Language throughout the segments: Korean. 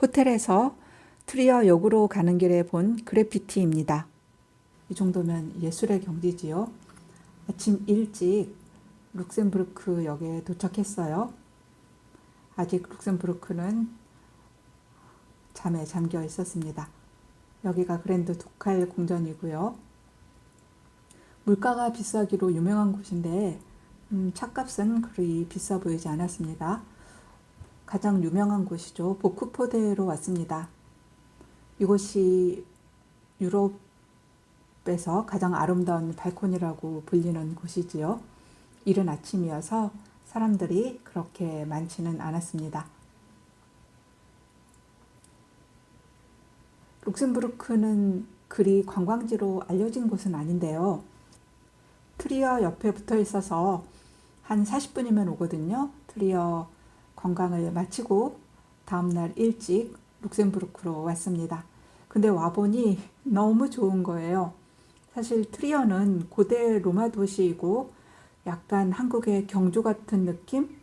호텔에서 트리어 역으로 가는 길에 본 그래피티입니다. 이 정도면 예술의 경지지요. 아침 일찍 룩셈부르크 역에 도착했어요. 아직 룩셈부르크는 잠에 잠겨 있었습니다. 여기가 그랜드 두칼 궁전이고요. 물가가 비싸기로 유명한 곳인데 차값은 그리 비싸 보이지 않았습니다. 가장 유명한 곳이죠. 보크포데로 왔습니다. 이곳이 유럽에서 가장 아름다운 발코니라고 불리는 곳이지요. 이른 아침이어서 사람들이 그렇게 많지는 않았습니다. 룩셈부르크는 그리 관광지로 알려진 곳은 아닌데요. 트리어 옆에 붙어 있어서 한 40분이면 오거든요. 트리어 관광을 마치고 다음날 일찍 룩셈부르크로 왔습니다. 근데 와보니 너무 좋은 거예요. 사실 트리어는 고대 로마 도시이고 약간 한국의 경주 같은 느낌?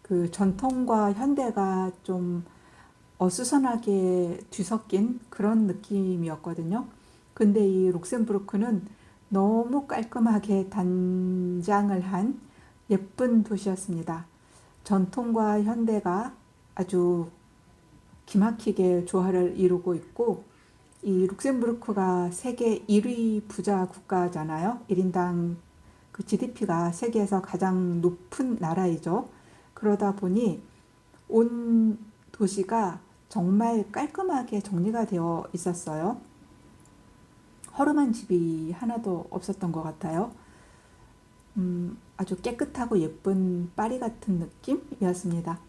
그 전통과 현대가 좀 어수선하게 뒤섞인 그런 느낌이었거든요. 근데 이 룩셈부르크는 너무 깔끔하게 단장을 한 예쁜 도시였습니다. 전통과 현대가 아주 기막히게 조화를 이루고 있고, 이 룩셈부르크가 세계 1위 부자 국가잖아요. 1인당 그 GDP가 세계에서 가장 높은 나라이죠. 그러다 보니 온 도시가 정말 깔끔하게 정리가 되어 있었어요. 허름한 집이 하나도 없었던 것 같아요. 아주 깨끗하고 예쁜 파리 같은 느낌이었습니다.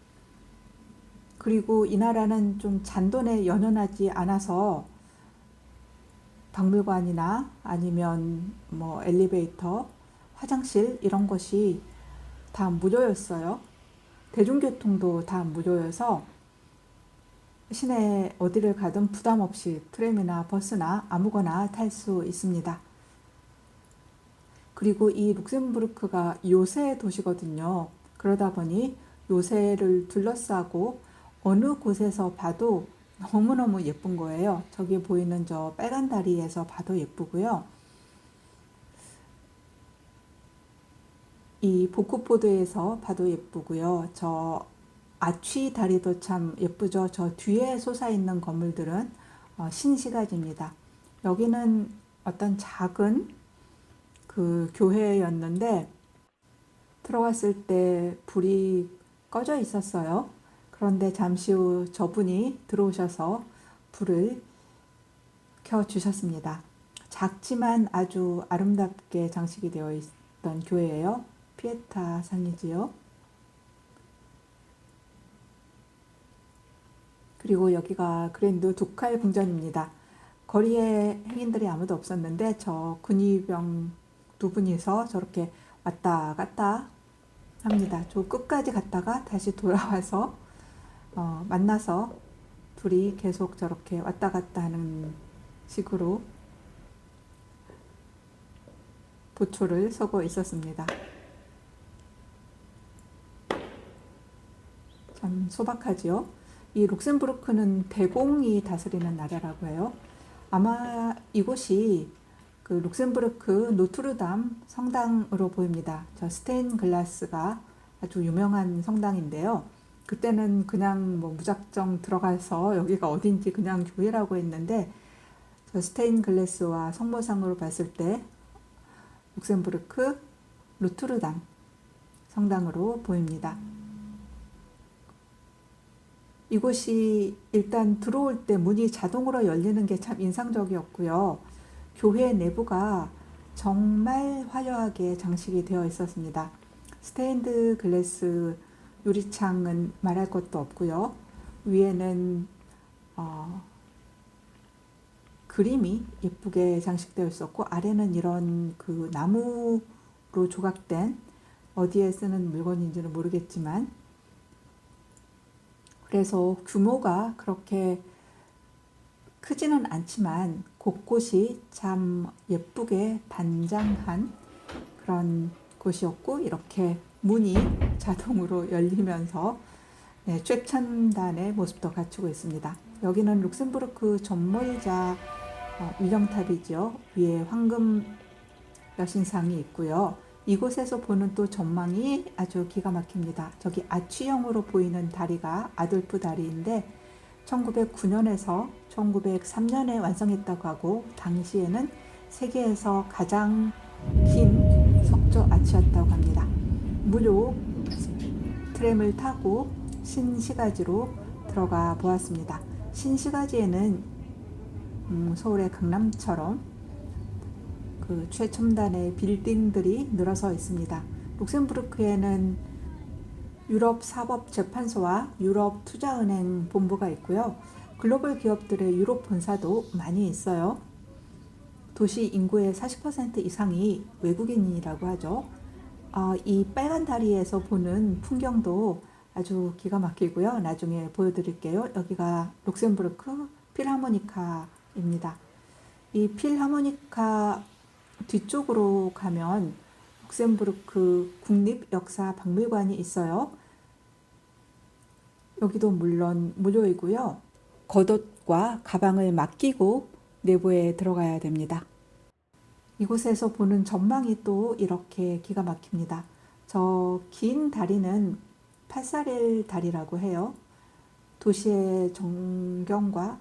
그리고 이 나라는 좀 잔돈에 연연하지 않아서 박물관이나 아니면 뭐 엘리베이터, 화장실 이런 것이 다 무료였어요. 대중교통도 다 무료여서 시내 어디를 가든 부담 없이 트램이나 버스나 아무거나 탈 수 있습니다. 그리고 이 룩셈부르크가 요새 도시거든요. 그러다 보니 요새를 둘러싸고 어느 곳에서 봐도 너무너무 예쁜 거예요. 저기 보이는 저 빨간 다리에서 봐도 예쁘고요. 이 보크포드에서 봐도 예쁘고요. 저 아취 다리도 참 예쁘죠. 저 뒤에 솟아있는 건물들은 신시가지입니다. 여기는 어떤 작은 그 교회였는데 들어갔을 때 불이 꺼져 있었어요. 그런데 잠시 후 저분이 들어오셔서 불을 켜주셨습니다. 작지만 아주 아름답게 장식이 되어 있던 교회예요. 피에타 상이지요. 그리고 여기가 그랜드 두칼 궁전입니다. 거리에 행인들이 아무도 없었는데 저 군의병 두 분이서 저렇게 왔다 갔다 합니다. 저 끝까지 갔다가 다시 돌아와서 만나서 둘이 계속 저렇게 왔다 갔다 하는 식으로 보초를 서고 있었습니다. 참 소박하지요. 이 룩셈부르크는 대공이 다스리는 나라라고 해요. 아마 이곳이 그 룩셈부르크 노트르담 성당으로 보입니다. 저 스테인 글라스가 아주 유명한 성당인데요. 그때는 그냥 뭐 무작정 들어가서 여기가 어딘지 그냥 교회라고 했는데 저 스테인 글라스와 성모상으로 봤을 때 룩셈부르크 노트르담 성당으로 보입니다. 이곳이 일단 들어올 때 문이 자동으로 열리는 게 참 인상적이었고요. 교회 내부가 정말 화려하게 장식이 되어 있었습니다. 스테인드 글래스 유리창은 말할 것도 없고요. 위에는 그림이 예쁘게 장식되어 있었고 아래는 이런 그 나무로 조각된 어디에 쓰는 물건인지는 모르겠지만 그래서 규모가 그렇게 크지는 않지만 곳곳이 참 예쁘게 단장한 그런 곳이었고 이렇게 문이 자동으로 열리면서 네, 최첨단의 모습도 갖추고 있습니다. 여기는 룩셈부르크 전몰자 위령탑이죠. 위에 황금 여신상이 있고요. 이곳에서 보는 또 전망이 아주 기가 막힙니다. 저기 아치형으로 보이는 다리가 아돌프 다리인데 1909년에서 1903년에 완성했다고 하고 당시에는 세계에서 가장 긴 석조 아치였다고 합니다. 무료 트램을 타고 신시가지로 들어가 보았습니다. 신시가지에는 서울의 강남처럼 그 최첨단의 빌딩들이 늘어서 있습니다. 룩셈부르크에는 유럽 사법재판소와 유럽 투자은행 본부가 있고요. 글로벌 기업들의 유럽 본사도 많이 있어요. 도시 인구의 40% 이상이 외국인이라고 하죠. 이 빨간 다리에서 보는 풍경도 아주 기가 막히고요. 나중에 보여드릴게요. 여기가 룩셈부르크 필하모니카입니다. 이 필하모니카 뒤쪽으로 가면 룩셈부르크 국립역사박물관이 있어요. 여기도 물론 무료이고요. 겉옷과 가방을 맡기고 내부에 들어가야 됩니다. 이곳에서 보는 전망이 또 이렇게 기가 막힙니다. 저 긴 다리는 파사렐 다리라고 해요. 도시의 전경과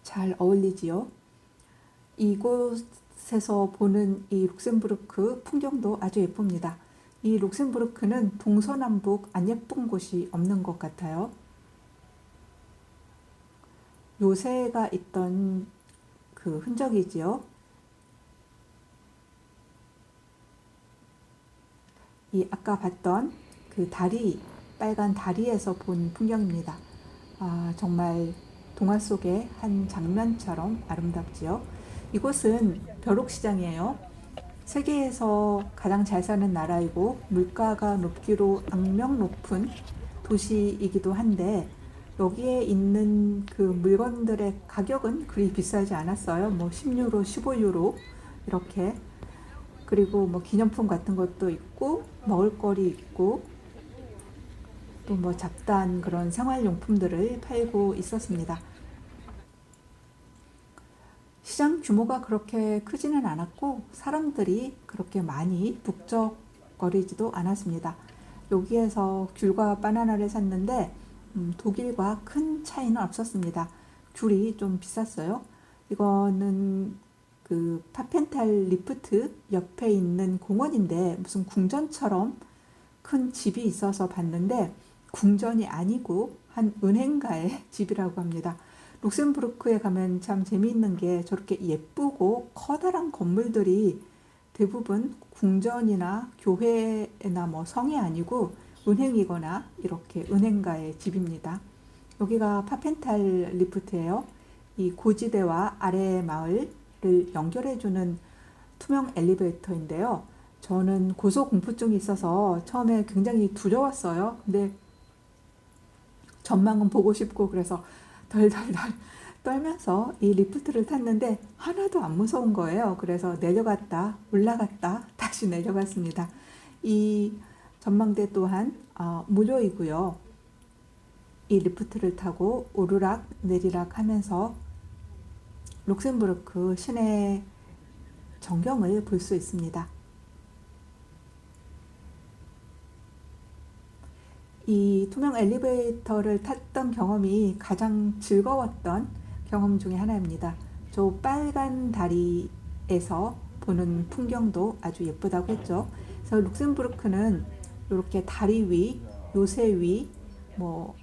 잘 어울리지요. 이곳에서 보는 이 룩셈부르크 풍경도 아주 예쁩니다. 이 룩셈부르크는 동서남북 안 예쁜 곳이 없는 것 같아요. 요새가 있던 그 흔적이지요. 이 아까 봤던 그 다리, 빨간 다리에서 본 풍경입니다. 정말 동화 속의 한 장면처럼 아름답지요. 이곳은 벼룩시장이에요. 세계에서 가장 잘 사는 나라이고 물가가 높기로 악명 높은 도시이기도 한데 여기에 있는 그 물건들의 가격은 그리 비싸지 않았어요. 뭐 10유로, 15유로 이렇게. 그리고 뭐 기념품 같은 것도 있고 먹을거리 있고 또 뭐 잡다한 그런 생활용품들을 팔고 있었습니다. 시장 규모가 그렇게 크지는 않았고 사람들이 그렇게 많이 북적거리지도 않았습니다. 여기에서 귤과 바나나를 샀는데 독일과 큰 차이는 없었습니다. 귤이 좀 비쌌어요. 이거는 그 파펜탈 리프트 옆에 있는 공원인데 무슨 궁전처럼 큰 집이 있어서 봤는데 궁전이 아니고 한 은행가의 집이라고 합니다. 룩셈부르크에 가면 참 재미있는 게 저렇게 예쁘고 커다란 건물들이 대부분 궁전이나 교회나 뭐 성이 아니고 은행이거나 이렇게 은행가의 집입니다. 여기가 파펜탈 리프트예요. 이 고지대와 아래 마을을 연결해주는 투명 엘리베이터인데요. 저는 고소공포증이 있어서 처음에 굉장히 두려웠어요. 근데 전망은 보고 싶고 그래서 덜덜덜 떨면서 이 리프트를 탔는데 하나도 안 무서운 거예요. 그래서 내려갔다 올라갔다 다시 내려갔습니다. 이 전망대 또한 무료이고요. 이 리프트를 타고 오르락 내리락 하면서 룩셈부르크 시내 전경을 볼 수 있습니다. 이 투명 엘리베이터를 탔던 경험이 가장 즐거웠던 경험 중에 하나입니다. 저 빨간 다리에서 보는 풍경도 아주 예쁘다고 했죠. 그래서 룩셈부르크는 이렇게 다리 위, 요새 위, 뭐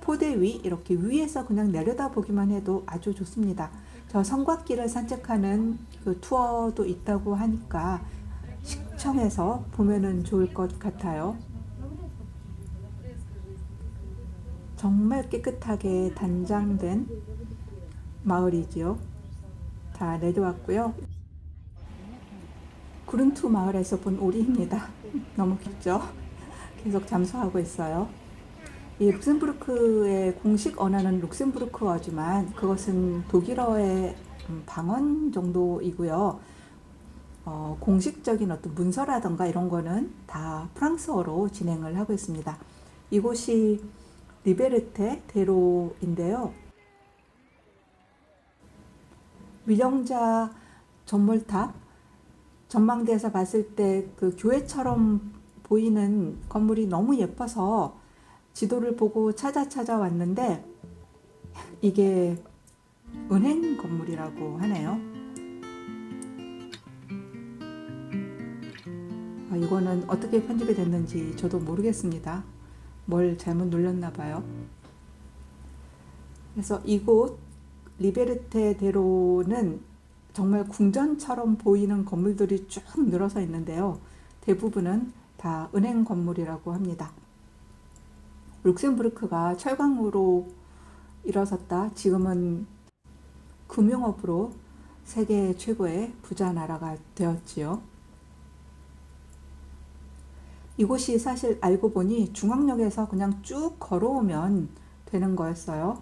포대 위 이렇게 위에서 그냥 내려다보기만 해도 아주 좋습니다. 저 성곽길을 산책하는 그 투어도 있다고 하니까 시청해서 보면은 좋을 것 같아요. 정말 깨끗하게 단장된 마을이지요. 다 내려왔고요. 구른투 마을에서 본 오리입니다. 너무 귀엽죠? 계속 잠수하고 있어요. 이 룩셈부르크의 공식 언어는 룩셈부르크어지만 그것은 독일어의 방언 정도이고요. 공식적인 어떤 문서라던가 이런 거는 다 프랑스어로 진행을 하고 있습니다. 이곳이 리베르테 대로인데요. 위령자 전몰탑, 전망대에서 봤을 때 그 교회처럼 보이는 건물이 너무 예뻐서 지도를 보고 찾아왔는데 이게 은행 건물이라고 하네요. 이거는 어떻게 편집이 됐는지 저도 모르겠습니다. 뭘 잘못 눌렀나 봐요. 그래서 이곳 리베르테 대로는 정말 궁전처럼 보이는 건물들이 쭉 늘어서 있는데요. 대부분은 다 은행 건물이라고 합니다. 룩셈부르크가 철강으로 일어섰다. 지금은 금융업으로 세계 최고의 부자 나라가 되었지요. 이곳이 사실 알고 보니 중앙역에서 그냥 쭉 걸어오면 되는 거였어요.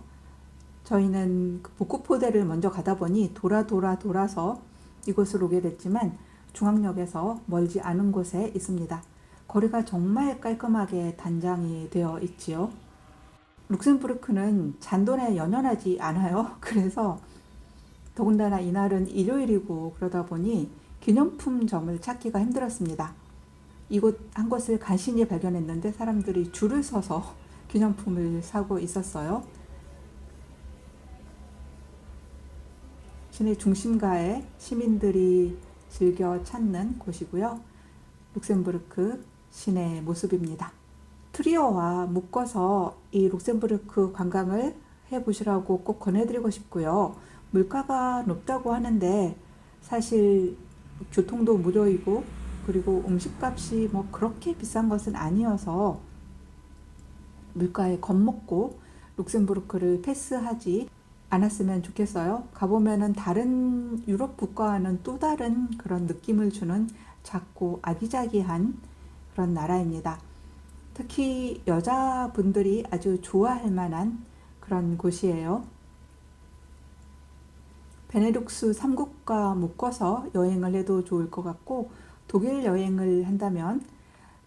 저희는 그 복구포대를 먼저 가다 보니 돌아서 이곳으로 오게 됐지만 중앙역에서 멀지 않은 곳에 있습니다. 거리가 정말 깔끔하게 단장이 되어 있지요. 룩셈부르크는 잔돈에 연연하지 않아요. 그래서 더군다나 이날은 일요일이고 그러다 보니 기념품점을 찾기가 힘들었습니다. 이곳 한 곳을 간신히 발견했는데 사람들이 줄을 서서 기념품을 사고 있었어요. 시내 중심가에 시민들이 즐겨 찾는 곳이고요. 룩셈부르크 시내 모습입니다. 트리어와 묶어서 이 룩셈부르크 관광을 해보시라고 꼭 권해드리고 싶고요. 물가가 높다고 하는데 사실 교통도 무료이고 그리고 음식값이 뭐 그렇게 비싼 것은 아니어서 물가에 겁먹고 룩셈부르크를 패스하지 않았으면 좋겠어요. 가보면은 다른 유럽 국가와는 또 다른 그런 느낌을 주는 작고 아기자기한 그런 나라입니다. 특히 여자분들이 아주 좋아할 만한 그런 곳이에요. 베네룩스 3국과 묶어서 여행을 해도 좋을 것 같고 독일 여행을 한다면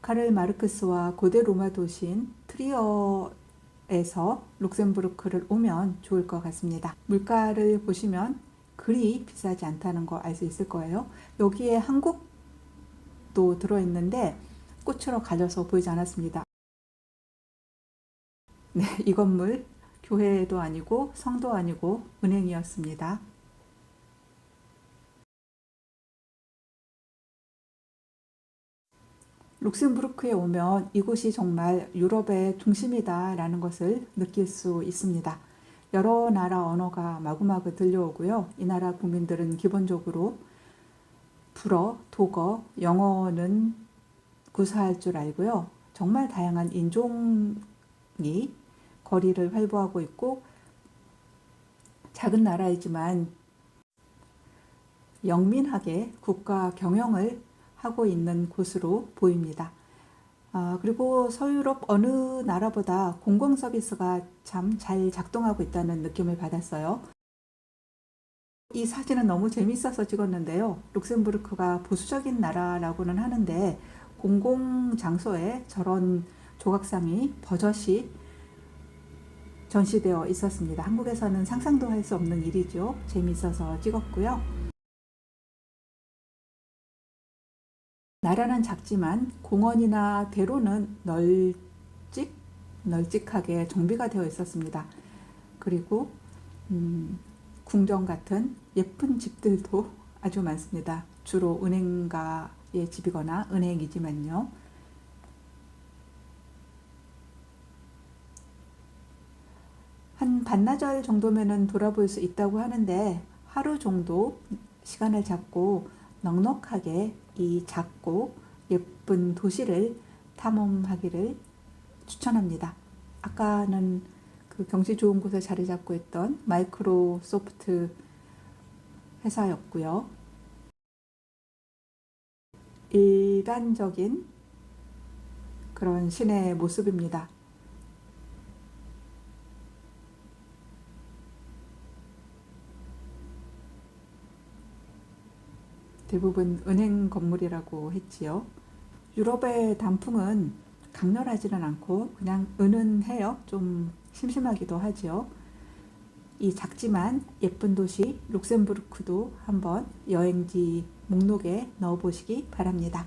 카를 마르크스와 고대 로마 도시인 트리어에서 룩셈부르크를 오면 좋을 것 같습니다. 물가를 보시면 그리 비싸지 않다는 거 알 수 있을 거예요. 여기에 한국도 들어있는데 꽃으로 가려서 보이지 않았습니다. 네, 이 건물 교회도 아니고 성도 아니고 은행이었습니다. 룩셈부르크에 오면 이곳이 정말 유럽의 중심이다라는 것을 느낄 수 있습니다. 여러 나라 언어가 마구마구 들려오고요. 이 나라 국민들은 기본적으로 불어, 독어, 영어는 구사할 줄 알고요. 정말 다양한 인종이 거리를 활보하고 있고 작은 나라이지만 영민하게 국가 경영을 하고 있는 곳으로 보입니다. 그리고 서유럽 어느 나라보다 공공 서비스가 참 잘 작동하고 있다는 느낌을 받았어요. 이 사진은 너무 재밌어서 찍었는데요. 룩셈부르크가 보수적인 나라라고는 하는데 공공 장소에 저런 조각상이 버젓이 전시되어 있었습니다. 한국에서는 상상도 할 수 없는 일이죠. 재밌어서 찍었고요. 나라는 작지만 공원이나 대로는 널찍하게 정비가 되어 있었습니다. 그리고 궁전 같은 예쁜 집들도 아주 많습니다. 주로 은행가의 집이거나 은행이지만요. 한 반나절 정도면은 돌아볼 수 있다고 하는데 하루 정도 시간을 잡고 넉넉하게 이 작고 예쁜 도시를 탐험하기를 추천합니다. 아까는 그 경치 좋은 곳에 자리 잡고 있던 마이크로소프트 회사였고요. 일반적인 그런 시내 모습입니다. 대부분 은행 건물이라고 했지요. 유럽의 단풍은 강렬하지는 않고 그냥 은은해요. 좀 심심하기도 하죠. 이 작지만 예쁜 도시 룩셈부르크도 한번 여행지 목록에 넣어 보시기 바랍니다.